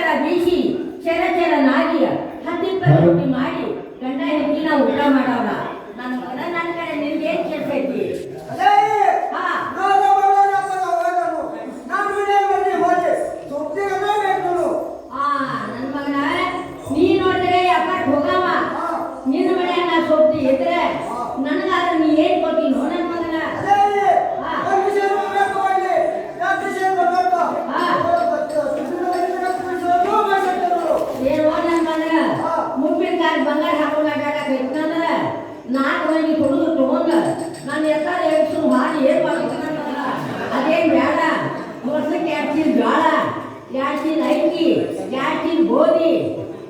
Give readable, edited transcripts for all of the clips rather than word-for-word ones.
ಚರ ಬೀಸಿ ಚೆರ ನಾಗಿ 10-20 ರೊಟ್ಟಿ ಮಾಡಿ ಗಂಡ ಹೆಂಡತಿ ನಾವು ಊಟ ಮಾಡವ್ರ. ನನ್ನ ಮಗನ ನನ್ನ ಕಡೆ ನಿನ್ಗೆ ಏನ್ ಕೆಲಸ ಐತಿ? ನನ್ನ ಮಗನ ನೀ ನೋಡಿದ್ರೆ ಅಪ್ಪಾಟ್ ಹೋಗವ, ನಿನ್ನ ಮನೆಯನ್ನ ಸೊಪ್ತಿ ಇದ್ರೆ ನನಗಾದ್ರೆ ನೀ ಏನ್ ಕೊಡ್ತೀನೋ ನನ್ನ ಮಗನ? ಏನೋ ನನ್ನ ಮಗನ ಮುಪ್ಪಿನ ಕಾಲ ಬಂಗಾರ ಹಾಕೊಂಡು ಅಡ್ಡಾಡಕೈತಂದ್ರೆ 4 ಮಂದಿ ಕೊಡುದು ತಗೊಂಡ ನಾನು ಎತ್ತಾರ ಎಬ್ಸು ಮಾಡಿ ಏನ್ ಮಾಡ್ಬೇಕು ನನ್ನ ಮಗನ? ಅದೇನ್ ಬೇಡ. ವರ್ಷಕ್ಕೆ 2 ಚೀಲ ಜೋಳ, 2 ಚೀಲ ಅಕ್ಕಿ, 2 ಚೀಲ ಗೋಧಿ,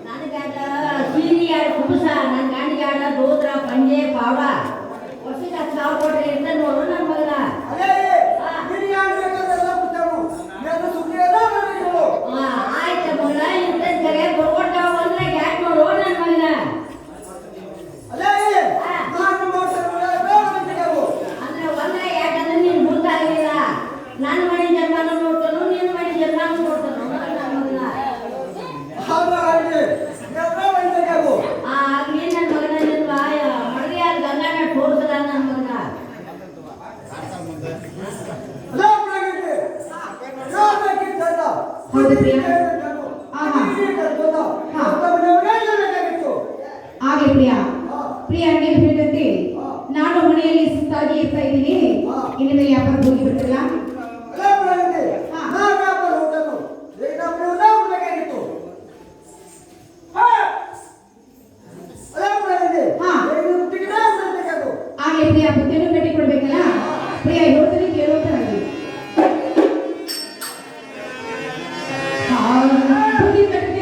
ನನಗಾದ ಸೀರೆ 2 ಕುಬಸ, ನನ್ನ ಗಂಡಿಗಾದ ದೋದ್ರ ಪಂಜೆ ಪಾವ, ವರ್ಷಕ್ಕೆ 10,000 ಕೊಟ್ರೆ ಇರ್ತ ನೋಡು ನನ್ನ ಮಗನ. ಆಯ್ತು ಮಗನ, ಇಂಥ ಕರೆ ಬರ್ಕೊಟ್ಟಾವ ಅಂದ್ರೆ ಯಾಕೆ ನೋಡು ನನ್ನ ಮಗನ? ಅಂದ್ರೆ ಒಂದ್ರೆ ಯಾಕಂದ್ರೆ ನೀನು ಮುಂದಾಗಲಿಲ್ಲ. ನನ್ನ ಮನೆ ಜನ್ಮನ ನೋಡ್ತಾನು, ನಿನ್ನ ಮನೆ ಜನ್ಮನ ನೋಡ್ತಾನು ನನ್ನ ಮಗನ. ಆಗ್ಲಿ ನನ್ನ ಮಗನ, ನಿನ್ನ ಮಡದಿ ಯಾರು ಗಂಗಾನ ತೋರಿಸಲ್ಲ ನನ್ನ ಮಗನ. ಹೌದು ಪ್ರಿಯ, ಹಾಗೆ ಪ್ರಿಯ ನೀವು ಹೇಳಿದಂತೆ ನಾನು ಮನೆಯಲ್ಲಿ ಸುತ್ತಾಗಿ ಇರ್ತಾ ಇದ್ದೀನಿ. ಇನ್ನು ಮೇಲೆ ವ್ಯಾಪಾರ ಹೋಗಿ ಬಿಡ್ತಿಲ್ಲ. ಹಾಗೆ ಪ್ರಿಯ ಬುದ್ಧಿಯನ್ನು ಕಟ್ಟಿ ಕೊಡ್ಬೇಕಲ್ಲ ಪ್ರಿಯ, ಹೇಳ್ತೀನಿ ಕೇಳೋತರ ಬುದ್ಧಿ ಕಟ್ಟಿ